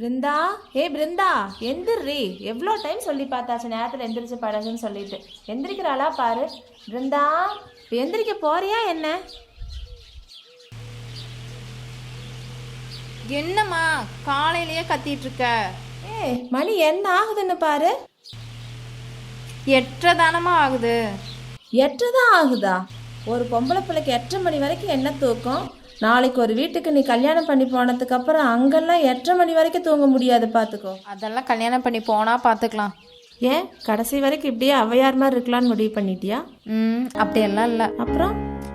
பிருந்தா, பிருந்தா, எந்திர்ரி. எவ்வளோ டைம் சொல்லி பார்த்தாச்சு நேரத்தில் எந்திரிச்சு பழகுன்னு சொல்லிட்டு. எந்திரிக்கிறாளா பாரு. பிருந்தா, இப்ப எந்திரிக்க போறியா என்ன? என்னம்மா காலையிலேயே கத்திட்டு இருக்க? மணி என்ன ஆகுதுன்னு பாரு. 8:30 தானமா ஆகுது. 8 தான் ஆகுதா? ஒரு பொம்பளை பிள்ளைக்கு 8:30 மணி வரைக்கும் என்ன தூக்கம்? நாளைக்கு ஒரு வீட்டுக்கு நீ கல்யாணம் பண்ணி போனதுக்கு அப்புறம் அங்கெல்லாம் 8:30 மணி வரைக்கும் தூங்க முடியாது, பார்த்துக்கோ. அதெல்லாம் கல்யாணம் பண்ணி போனா பார்த்துக்கலாம். ஏன் கடைசி வரைக்கும் இப்படியே ஔவையார் மாதிரி இருக்கலான்னு முடிவு பண்ணிட்டியா? அப்படியெல்லாம் இல்லை. அப்புறம்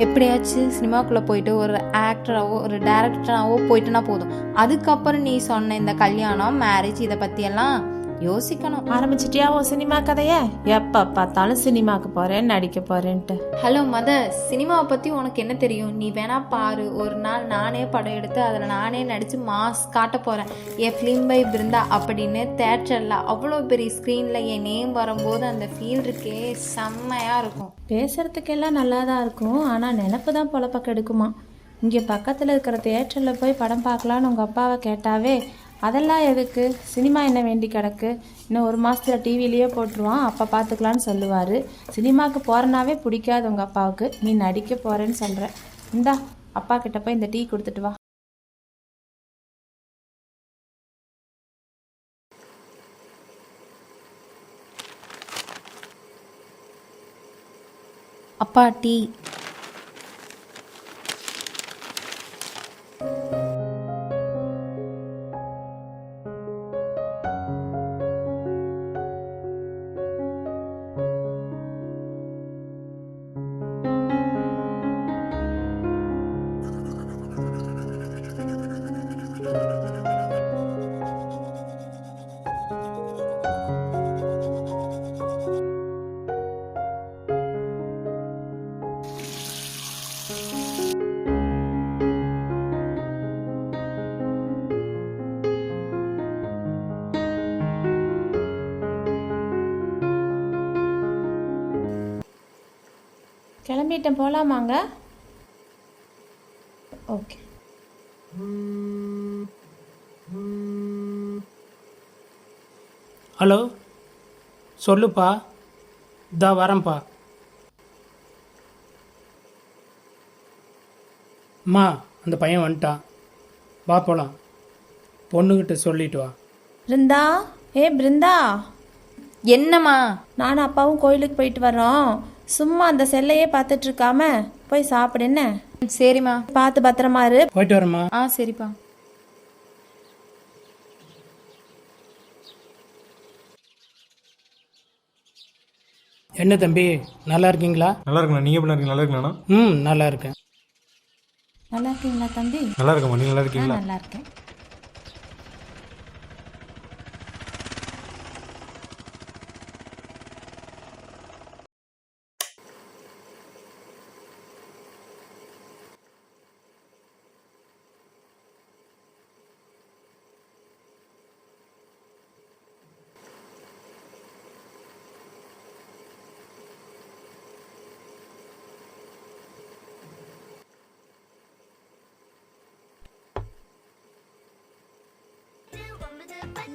எப்படியாச்சும் சினிமாக்குள்ளே போயிட்டு ஒரு ஆக்டராகவோ ஒரு டைரக்டராகவோ போயிட்டுனா போதும். அதுக்கப்புறம் நீ சொன்ன இந்த கல்யாணம் மேரேஜ் இதை பற்றியெல்லாம் யோசிக்கணும். ஆரம்பிச்சிட்டியா உன் சினிமா கதைய? எப்ப பார்த்தாலும் சினிமாக்கு போறேன், நடிக்க போறேன்ட்டு. ஹலோ மதர், சினிமாவை பற்றி உனக்கு என்ன தெரியும்? நீ வேணா பாரு. ஒரு நாள் நானே படம் எடுத்து அதில் நானே நடித்து மாஸ் காட்ட போகிறேன். என் ஃபிலிம் பை பிருந்தா அப்படின்னு தேட்டரில் அவ்வளோ பெரிய ஸ்க்ரீனில் என் நேம் வரும்போது அந்த ஃபீல் இருக்கே செம்மையாக இருக்கும். பேசுறதுக்கெல்லாம் நல்லா தான் இருக்கும், ஆனால் நினப்பு தான் பொழப்ப கெடுக்குமா. இங்கே பக்கத்தில் இருக்கிற தியேட்டரில் போய் படம் பார்க்கலான்னு உங்கள் அப்பாவை கேட்டாவே, அதெல்லாம் எதுக்கு, சினிமா என்ன வேண்டி கிடக்கு, இன்னும் 1 மாதத்தில் டிவிலேயே போட்டுருவான், அப்போ பார்த்துக்கலான்னு சொல்லுவார். சினிமாவுக்கு போகிறனாவே பிடிக்காது உங்கள் அப்பாவுக்கு, நீ நடிக்க போகிறேன்னு சொல்கிற. இந்தா அப்பா கிட்ட போய் இந்த டீ கொடுத்துட்டு வா. அப்பா டீ. கிளம்பிட்டேன், போகலாமாங்க? ஓகே. ஹலோ, சொல்லுப்பா. இதா வரேன்ப்பா. அம்மா, அந்த பையன் வந்துட்டான், வா போகலாம். பொண்ணுக்கிட்ட சொல்லிட்டு வா. பிருந்தா, பிருந்தா. என்னம்மா? நானும் அப்பாவும் கோயிலுக்கு போயிட்டு வரோம். சும்மா அந்த செல்லையே பார்த்துட்டு இருக்காம போய் சாப்பிடு என்ன? சரிம்மா. பார்த்து பத்திரமா இரு. போயிட்டு வரேம்மா. சரிப்பா. என்ன தம்பி, நல்லா இருக்கீங்களா? நல்லா இருக்குண்ணா. நீங்கள் எப்படி இருக்கீங்க? நல்லா இருக்கீங்களா? நல்லா இருக்கேன். நல்லா இருக்கீங்களா தம்பி? நல்லா இருக்கம்மா. நீங்கள் நல்லா இருக்கீங்களா? நல்லா இருக்கேன்.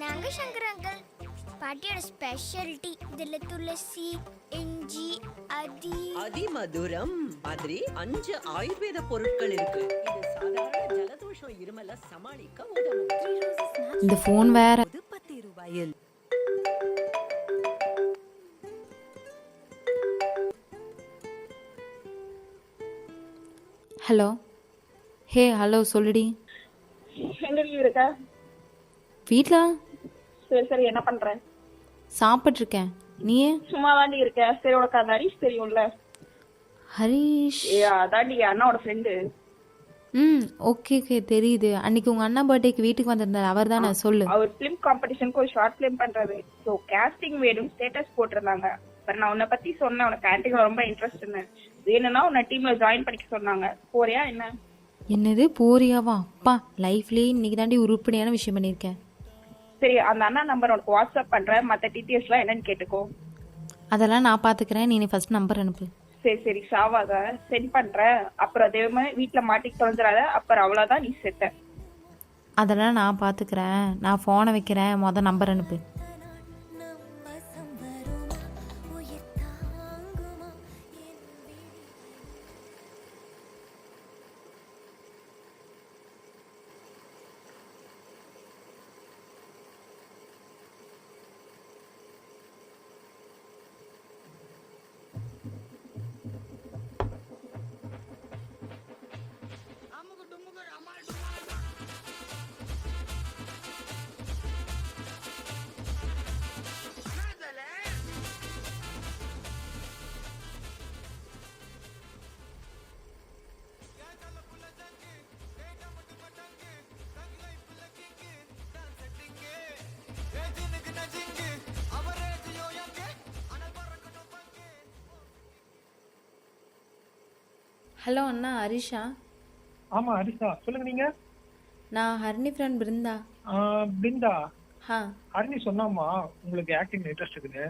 நாங்க சங்கர் அங்கிள். பாட்டியோட ஸ்பெஷாலிட்டி இதுல துளசி, இஞ்சி, அதிமதுரம் மாதிரி 5 ஆயுர்வேத பொருட்கள் இருக்கு. இது சாதாரண ஜலதோஷம் இருமல சமாளிக்க உதவும். இந்த ஃபோன் வேற. ₹10 ஹலோ. ஹலோ சொல்லுடி. எங்க நீ இருக்க? வீட்டில். சரி என்ன பண்ற? சாப்பிட்ருக்கேன். நீயே? சும்மா தாண்டி இருக்க. சரி, உனக்கு அந்த ஹரிஷ் தெரியும்ல? ஹரிஷ்? அதாண்டி அண்ணாவோட ஃப்ரெண்டு. ஓகே தெரியுது. அன்னைக்கு உங்கள் அண்ணா பர்த்டேக்கு வீட்டுக்கு வந்திருந்தார், அவர் தானே? சொல்லு. அவர் ஃபிலிம் காம்படிஷனுக்கு ஒரு ஷார்ட் ஃபிலிம் பண்றாரு. ஸோ கேஸ்டிங் வேணும் ஸ்டேட்டஸ் போட்டிருந்தாங்க. அப்புறம் நான் உன்னை பத்தி சொன்னேன், உனக்கு ஆக்டிங்ல ரொம்ப இன்ட்ரெஸ்ட் இருந்தேன், வேணும்னா உன்னை டீம்ல ஜாயின் பண்ணிக்க சொன்னாங்க. போறியா என்ன? என்னது போறியாவா? அப்பா, லைஃப்லேயே இன்னைக்கு தாண்டி உருப்படியான விஷயம் பண்ணியிருக்கேன். சரி, அந்த அண்ணா நம்பர் உனக்கு வாட்ஸ்அப் பண்றேன். மற்ற டீட்டெயில்ஸ்லாம் என்னன்னு கேட்டுக்கோ. அதெல்லாம் நான் பார்த்துக்கிறேன். நீ ஃபர்ஸ்ட் நம்பர் அனுப்பு. சரி சாவாத சென்ட் பண்றேன். அப்புறம் அதே மாதிரி வீட்டுல மாட்டிக்கு தொலைஞ்சிடாத. அப்புறம் அவ்வளவுதான், நீ செத்த. அதெல்லாம் நான் பார்த்துக்கிறேன். நான் ஃபோனை வைக்கிறேன், நம்பர் அனுப்பு. ஹலோ அண்ணா, ஹரிஷா? ஆமா ஹரிஷா, சொல்லுங்க நீங்க. நான் ஹரிணி ஃப்ரெண்ட் பிருந்தா. பிருந்தா, ஆ ஹரிணி சொன்னாமா உங்களுக்கு ஆக்டிங் இன்ட்ரெஸ்ட் இருக்குன்னு.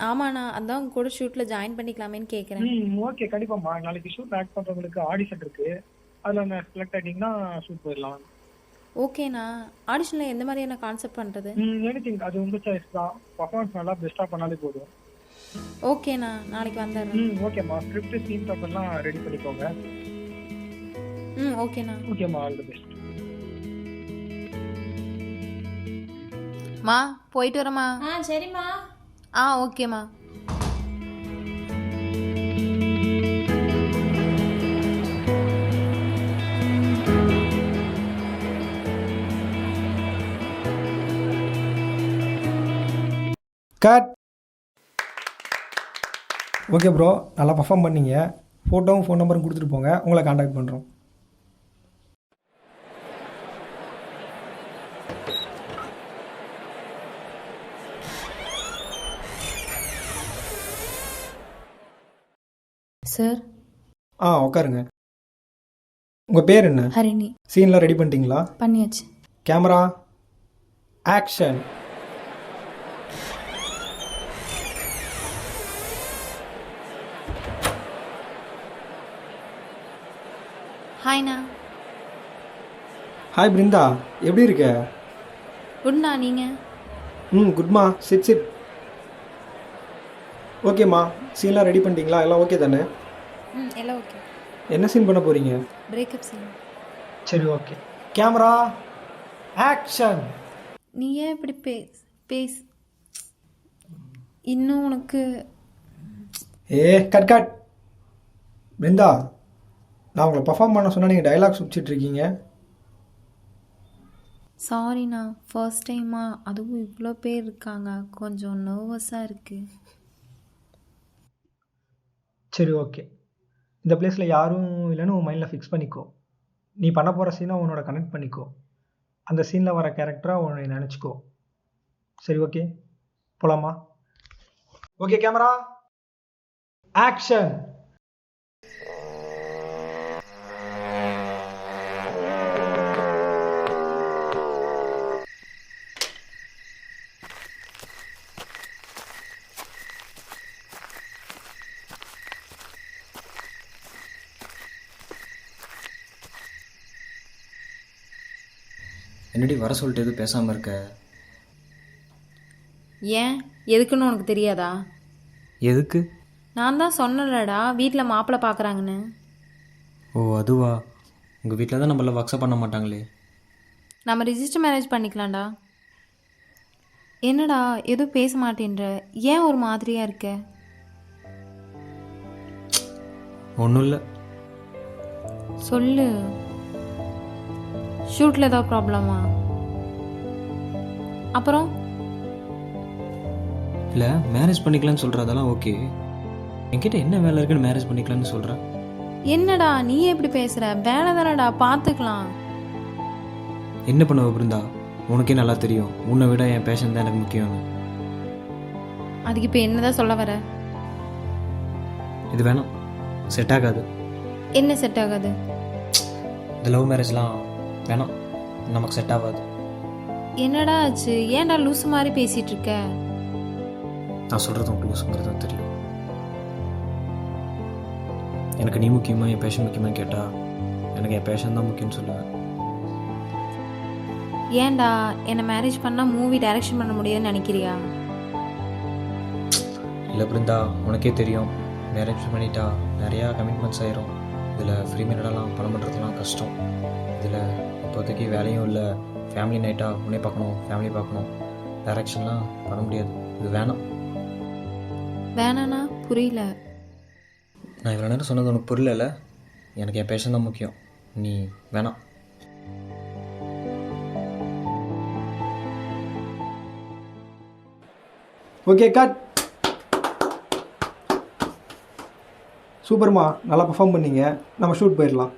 ஆமாண்ணா, அதான் உங்க கூட ஷூட்டில் ஜாயின் பண்ணிக்கலாமேன்னு கேட்குறேன். ஓகே, கண்டிப்பாம்மா. நாளைக்கு ஷூட் ஆக்ட் பண்றவங்களுக்கு ஆடிஷன் இருக்கு. அதுல நான் செலக்ட் ஆகிட்டீங்கன்னா ஷூட் போயிடலாம். ஓகேண்ணா. ஆடிஷனில் எந்த மாதிரியான கான்செப்ட் பண்ணுறது? எனிதிங், அது உங்க சாய்ஸ் தான். பர்ஃபார்மன்ஸ் நல்லா பெஸ்டா பண்ணாலே போதும். ஓகேண்ணா, நாளைக்கு வந்துடுறேன். ஓகேம்மா. ஸ்கிரிப்ட் சீன் பேப்பர்லாம் ரெடி பண்ணிக்கோங்க. ஓகேண்ணா. ஓகேம்மா, ஆல் தி பெஸ்ட். மா, போயிட்டு வரேம்மா. சரிம்மா. ஓகேம்மா. கட். ஓகே ப்ரோ, நல்லா பர்ஃபார்ம் பண்ணீங்க. ஃபோட்டோவும் ஃபோன் நம்பரும் கொடுத்துட்டு போங்க, உங்களை காண்டாக்ட் பண்ணுறோம். சார். உட்காருங்க. உங்கள் பேர் என்ன? ஹரிணி. சீன்லாம் ரெடி பண்ணிட்டீங்களா? பண்ணியாச்சு. Camera action. ஹாய்ண்ணா. ஹாய் பிருந்தா, எப்படி இருக்க? குட்ண்ணா, நீங்கள்? குட்மா. சிட். ஓகேம்மா, சீன்லாம் ரெடி பண்ணிட்டீங்களா? எல்லாம் ஓகே தானே? எல்லாம் ஓகே. என்ன சீன் பண்ண போகிறீங்க? Breakup scene. சரி, ஓகே. Camera action. நீ ஏன் இப்படி பேஸ் இன்னும் உனக்கு கட். பிருந்தா, நான் உங்களை பர்ஃபார்ம் பண்ண சொன்னால் நீங்கள் டைலாக் சுற்றிட்டுருக்கீங்க. சாரிண்ணா, ஃபர்ஸ்ட் டைமா, அதுவும் இவ்வளோ பேர் இருக்காங்க, கொஞ்சம் நர்வஸாக இருக்குது. சரி, ஓகே. இந்த பிளேஸில் யாரும் இல்லைன்னு உன் மைண்டில் ஃபிக்ஸ் பண்ணிக்கோ. நீ பண்ண போகிற சீனை உன்னோட கனெக்ட் பண்ணிக்கோ. அந்த சீனில் வர கேரக்டராக உன்னை நினச்சிக்கோ. சரி, ஓகே, போகலாமா? Okay, camera action. என்னடி வர சொல்லிட்டு எதுவும் பேசாமல் இருக்க? ஏன், எதுக்குன்னு உனக்கு தெரியாதா? எதுக்கு? நான் தான் சொன்னலடா, வீட்டில் மாப்பிள்ளை பார்க்குறாங்கன்னு. ஓ, அதுவா? உங்கள் வீட்டில் தான் நம்மள அக்செப்ட் பண்ண மாட்டாங்களே. நம்ம ரிஜிஸ்டர் மேரேஜ் பண்ணிக்கலாம்டா. என்னடா எதுவும் பேச மாட்டேன்ற, ஏன் ஒரு மாதிரியாக இருக்க? ஒன்றும் இல்லை. சொல்லு. ஷூட்டில் ஏதாவது ப்ராப்ளமா? அப்புறம் இல்லை, மேரேஜ் பண்ணிக்கலான்னு சொல்கிறதெல்லாம் ஓகே. என்கிட்ட என்ன வேலை இருக்குன்னு மேரேஜ் பண்ணிக்கலான்னு சொல்கிறேன். என்னடா நீ எப்படி பேசுகிற? வேலை தானடா, பார்த்துக்கலாம். என்ன பண்ணுவ பிருந்தா? உனக்கே நல்லா தெரியும், உன்னை விட என் பேஷன் தான் எனக்கு முக்கியம். அதுக்கு இப்போ என்னதான் சொல்ல வர? இது வேணாம், செட் ஆகாது. என்ன செட் ஆகாது? இந்த லவ் மேரேஜ்லாம் வேணாம், நமக்கு செட் ஆகாது. என்னடா ஆச்சு? ஏன்டா லூசு மாதிரி பேசிகிட்டு இருக்க? நான் சொல்கிறது உங்களுக்கு லூசுங்கிறது தெரியும். எனக்கு நீ முக்கியமாக என் பேஷன் முக்கியமானு கேட்டால் எனக்கு என் பேஷன் தான் முக்கியம்னு சொல்லுவேன். ஏன்டா என்னை மேரேஜ் பண்ணால் மூவி டைரக்ஷன் பண்ண முடியாதுன்னு நினைக்கிறியா? இல்லை பிருந்தா, உனக்கே தெரியும், மேரேஜ் பண்ணிட்டா நிறையா கமிட்மெண்ட்ஸ் ஆயிரும். இதில் ஃப்ரீ மீனடெல்லாம் பணம் பண்ணுறதுலாம் கஷ்டம். இதில் இப்போதைக்கு வேலையும் இல்லை, ஃபேமிலி நைட்டாக உன்னே பார்க்கணும், ஃபேமிலி பார்க்கணும், டைரக்ஷன்லாம் பண்ண முடியாது. இது வேணாம். வேணாண்ணா புரியல. நான் இவ்வளோ நேரம் சொன்னது உனக்கு புரியல. எனக்கு என் பேஷன் தான் முக்கியம். நீ வேணாம். Okay cut. சூப்பர்மா, நல்லா பெர்ஃபார்ம் பண்ணீங்க. நம்ம ஷூட் போயிடலாம்.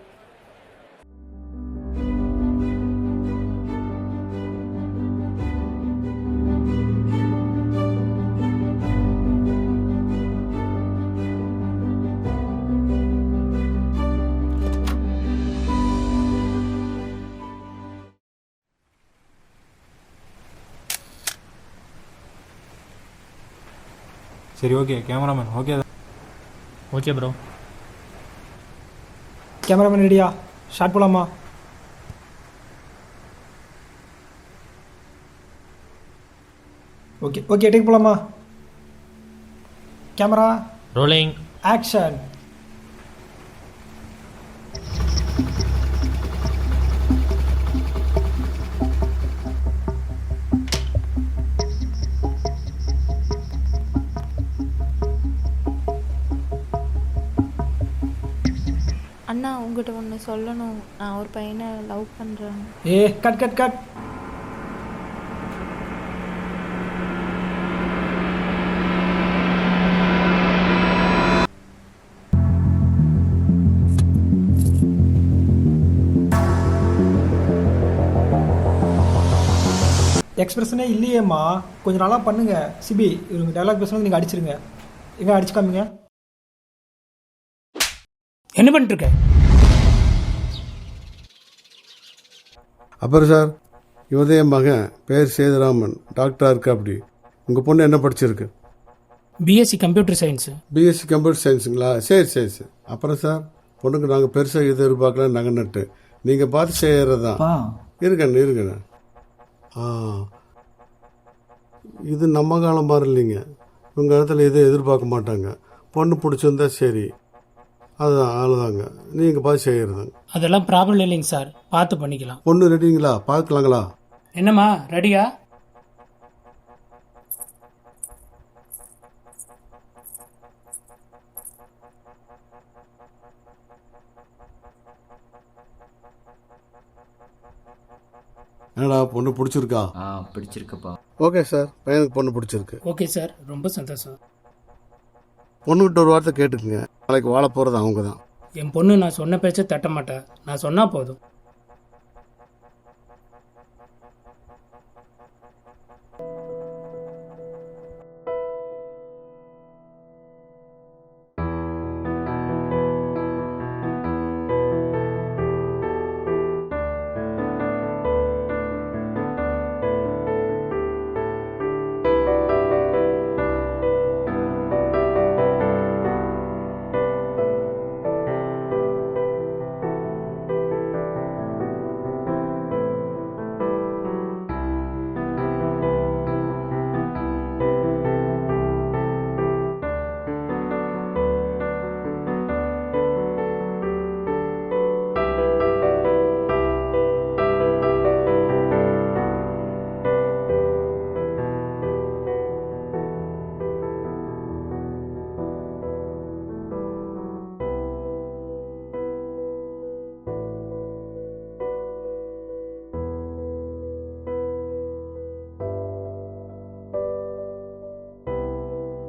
சரி okay cameraman okay okay bro. Cameraman ரெடியா? ஷாட் போலாமா? ஓகே ஓகே டேக் போலாமா? Camera rolling. ஆக்ஷன். அண்ணா உங்கள்கிட்ட ஒன்று சொல்லணும். நான் ஒரு பையனை லவ் பண்ணுறேன். ஏ கட் கட் கட். எக்ஸ்பிரஷனே இல்லையேம்மா, கொஞ்சம் நல்லா பண்ணுங்க. சிபி இவங்க டைலாக் பேசணும், நீங்கள் அடிச்சிருங்க. எங்கே அடிச்சு காமிங்க. என்ன பண்ணிட்டு இருக்க? அப்புறம் சார், இவன் என் மகன், பேர் சேதுராமன், டாக்டராக இருக்கு. அப்படி உங்கள் பொண்ணு என்ன படிச்சிருக்கு? BSc computer science. BSc computer சயின்ஸுங்களா? சரி சரி சரி. அப்புறம் சார், பொண்ணுக்கு நாங்கள் பெருசாக எதிர்பார்க்கல, நகை நட்டு நீங்கள் பார்த்து செய்கிறது தான். இருக்கண்ணே இருக்கண்ணே. இது நம்ம காலம் மாதிரி இல்லைங்க. உங்கள் இடத்துல எதுவும் எதிர்பார்க்க மாட்டாங்க. பொண்ணு பிடிச்சிருந்தா சரி, அதுதான் அவ்வளோதாங்க. நீங்கள் பார்த்து செய்கிறதாங்க. அதெல்லாம் ப்ராப்ளம் இல்லைங்க சார், பார்த்து பண்ணிக்கலாம். பொண்ணு ரெடிங்களா? பார்க்கலாங்களா? என்னம்மா ரெடியா? என்னடா பொண்ணு பிடிச்சிருக்கா? பிடிச்சிருக்குப்பா. ஓகே சார், பையனுக்கு பொண்ணு பிடிச்சிருக்கு. ஓகே சார், ரொம்ப சந்தோஷம். பொண்ணுக்கிட்ட ஒரு வார்த்தை கேட்டுக்குங்க. நாளைக்கு வாழ போகிறது அவங்க தான். என் பொண்ணு நான் சொன்ன பேச்சை தட்ட மாட்டேன், நான் சொன்னால் போதும்.